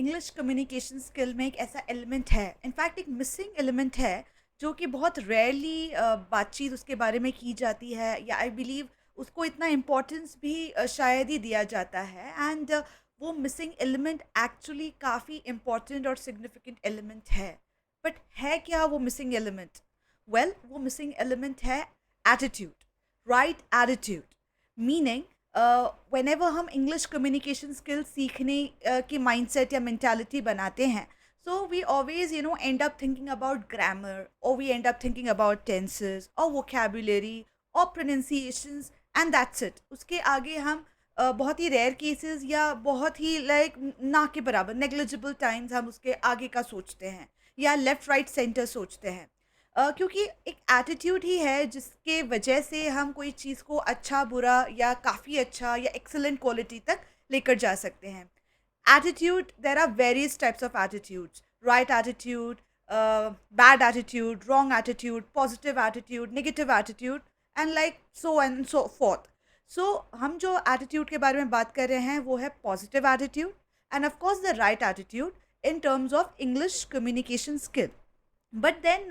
English communication skill में एक ऐसा एलिमेंट है, इनफैक्ट एक मिसिंग एलिमेंट है, जो कि बहुत रेयरली बातचीत उसके बारे में की जाती है, या आई बिलीव उसको इतना इम्पोर्टेंस भी शायद ही दिया जाता है। एंड वो मिसिंग एलिमेंट एक्चुअली काफ़ी इम्पोर्टेंट और सिग्निफिकेंट एलिमेंट है। बट है क्या वो मिसिंग एलिमेंट? वेल, वो मिसिंग एलिमेंट है attitude, right attitude. Meaning whenever हम इंग्लिश कम्युनिकेशन स्किल्स सीखने की माइंडसेट या मेंटालिटी बनाते हैं, so we always end up thinking about grammar, or we end up thinking about tenses or vocabulary or pronunciations, and that's it. उसके आगे हम बहुत ही रेयर केसेस या बहुत ही लाइक ना के बराबर नेग्लिजिबल टाइम्स हम उसके आगे का सोचते हैं, या लेफ्ट राइट सेंटर सोचते हैं। क्योंकि एक एटीट्यूड ही है जिसके वजह से हम कोई चीज़ को अच्छा, बुरा या काफ़ी अच्छा या एक्सेलेंट क्वालिटी तक लेकर जा सकते हैं। Attitude, there are various types of attitudes: right attitude, bad attitude, wrong attitude, positive attitude, negative attitude, and like so and so forth. So हम जो attitude के बारे में बात कर रहे हैं वो है positive attitude, and of course the right attitude in terms of English communication skill. But then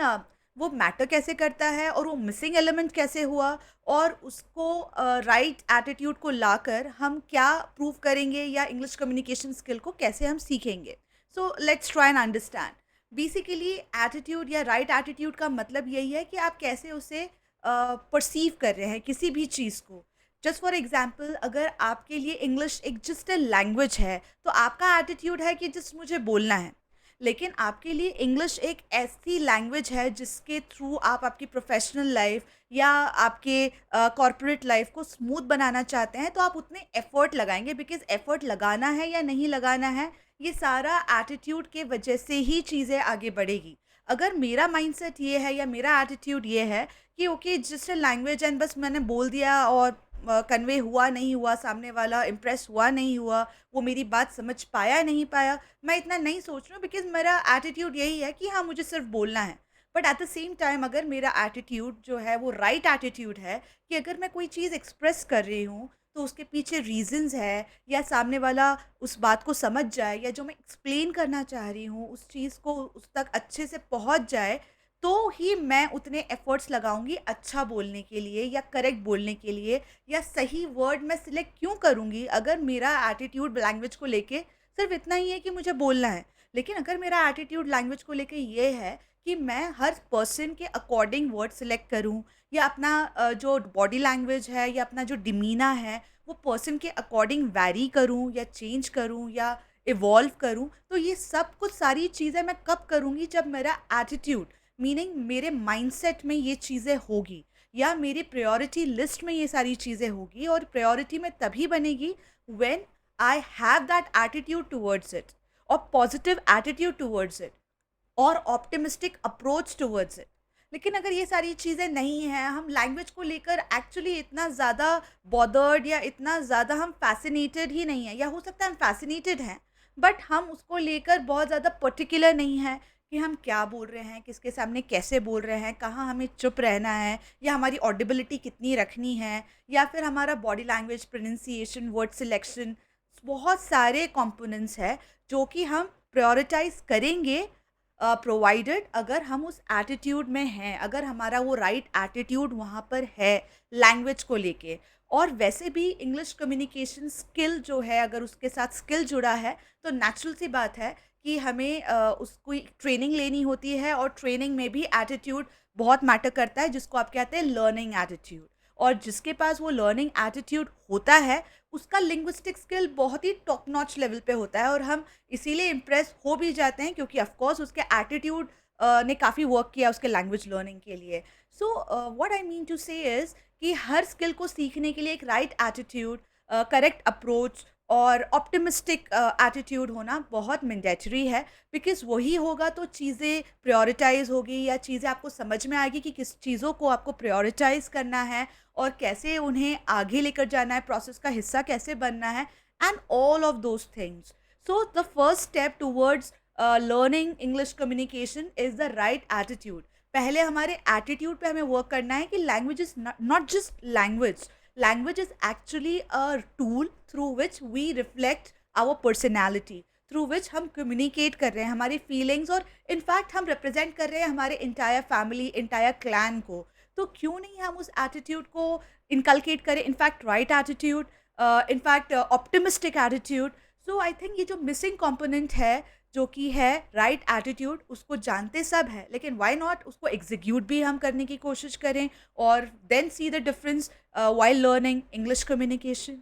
वो मैटर कैसे करता है और वो मिसिंग एलिमेंट कैसे हुआ, और उसको राइट एटीट्यूड को लाकर हम क्या प्रूव करेंगे, या इंग्लिश कम्युनिकेशन स्किल को कैसे हम सीखेंगे। So let's try and understand. Basically attitude या राइट एटीट्यूड का मतलब यही है कि आप कैसे उसे परसीव कर रहे हैं किसी भी चीज़ को। जस्ट फॉर एग्जाम्पल, अगर आपके लिए इंग्लिश एक जस्ट लैंग्वेज है, तो आपका एटीट्यूड है कि जस्ट मुझे बोलना है। लेकिन आपके लिए इंग्लिश एक ऐसी लैंग्वेज है जिसके थ्रू आप आपकी प्रोफेशनल लाइफ या आपके कॉर्पोरेट लाइफ को स्मूथ बनाना चाहते हैं, तो आप उतने एफर्ट लगाएंगे, बिकॉज एफर्ट लगाना है या नहीं लगाना है, ये सारा एटीट्यूड के वजह से ही चीज़ें आगे बढ़ेगी। अगर मेरा माइंडसेट ये है या मेरा एटीट्यूड ये है कि okay just a language and बस मैंने बोल दिया और कन्वे हुआ नहीं हुआ, सामने वाला इम्प्रेस हुआ नहीं हुआ, वो मेरी बात समझ पाया नहीं पाया, मैं इतना नहीं सोच रहा हूँ, बिकॉज़ मेरा एटीट्यूड यही है कि हाँ, मुझे सिर्फ बोलना है। But at the same time अगर मेरा एटीट्यूड जो है वो राइट एटीट्यूड है, कि अगर मैं कोई चीज़ एक्सप्रेस कर रही हूँ, तो उसके पीछे रीज़न्स है, या सामने वाला उस बात को समझ जाए, या जो मैं एक्सप्लेन करना चाह रही हूँ उस चीज़ को उस तक अच्छे से पहुँच जाए, तो ही मैं उतने एफ़र्ट्स लगाऊँगी अच्छा बोलने के लिए या करेक्ट बोलने के लिए, या सही वर्ड मैं सिलेक्ट क्यों करूँगी अगर मेरा एटीट्यूड लैंग्वेज को लेके सिर्फ इतना ही है कि मुझे बोलना है। लेकिन अगर मेरा एटीट्यूड लैंग्वेज को लेके ये है कि मैं हर पर्सन के अकॉर्डिंग वर्ड सिलेक्ट करूँ, या अपना जो बॉडी लैंग्वेज है या अपना जो डिमीना है वो पर्सन के अकॉर्डिंग वैरी करूँ या चेंज करूँ या इवॉल्व करूँ, तो ये सब कुछ सारी चीज़ें मैं कब करूँगी? जब मेरा एटीट्यूड, मीनिंग मेरे माइंडसेट में ये चीज़ें होगी, या मेरी प्रायोरिटी लिस्ट में ये सारी चीज़ें होगी, और प्रायोरिटी में तभी बनेगी when I have that attitude towards it, और पॉजिटिव एटीट्यूड टुवर्ड्स इट, और ऑप्टिमिस्टिक अप्रोच टुवर्ड्स इट। लेकिन अगर ये सारी चीज़ें नहीं हैं, हम लैंग्वेज को लेकर एक्चुअली इतना ज़्यादा बॉदर्ड या इतना ज़्यादा हम फैसिनेटेड ही नहीं है, या हो सकता है हम फैसिनेटेड हैं, बट हम उसको लेकर बहुत ज़्यादा पर्टिकुलर नहीं है कि हम क्या बोल रहे हैं, किसके सामने कैसे बोल रहे हैं, कहाँ हमें चुप रहना है, या हमारी ऑडिबिलिटी कितनी रखनी है, या फिर हमारा body language, pronunciation, word selection, बहुत सारे कंपोनेंट्स हैं जो कि हम प्रायोरिटाइज करेंगे, प्रोवाइडेड अगर हम उस एटीट्यूड में हैं, अगर हमारा वो राइट एटीट्यूड वहाँ पर है लैंग्वेज को लेके। और वैसे भी इंग्लिश कम्युनिकेशन स्किल जो है, अगर उसके साथ स्किल जुड़ा है, तो नेचुरल सी बात है कि हमें उसको ट्रेनिंग लेनी होती है, और ट्रेनिंग में भी एटीट्यूड बहुत मैटर करता है, जिसको आप कहते हैं लर्निंग एटीट्यूड। और जिसके पास वो लर्निंग एटीट्यूड होता है, उसका लिंग्विस्टिक स्किल बहुत ही टॉप नॉच लेवल पे होता है, और हम इसीलिए इम्प्रेस हो भी जाते हैं क्योंकि ऑफ कोर्स उसके एटीट्यूड ने काफ़ी वर्क किया उसके लैंग्वेज लर्निंग के लिए। So what I mean to say is कि हर स्किल को सीखने के लिए एक राइट एटीट्यूड, करेक्ट अप्रोच और ऑप्टिमिस्टिक एटीट्यूड होना बहुत मैंडेटरी है, बिकॉज़ वही होगा तो चीज़ें प्रायोरिटाइज़ होगी, या चीज़ें आपको समझ में आएगी कि किस चीज़ों को आपको प्रायोरिटाइज़ करना है और कैसे उन्हें आगे लेकर जाना है, प्रोसेस का हिस्सा कैसे बनना है, and all of those things. So the first step towards learning English communication is the right attitude. पहले हमारे एटीट्यूड पे हमें वर्क करना है कि language is not just language, language is actually a tool through which we reflect our personality, through which हम communicate कर रहे हैं हमारी फीलिंग्स, और इनफैक्ट हम रिप्रेजेंट कर रहे हैं हमारे इंटायर फैमिली, इंटायर क्लैन को। तो क्यों नहीं हम उस एटीट्यूड को इनकलकेट करें, in fact right attitude, in fact optimistic attitude. So I think ये जो मिसिंग कंपोनेंट है, जो कि है राइट एटीट्यूड, उसको जानते सब है, लेकिन व्हाई नॉट उसको एग्जीक्यूट भी हम करने की कोशिश करें, और then see the difference while learning English communication.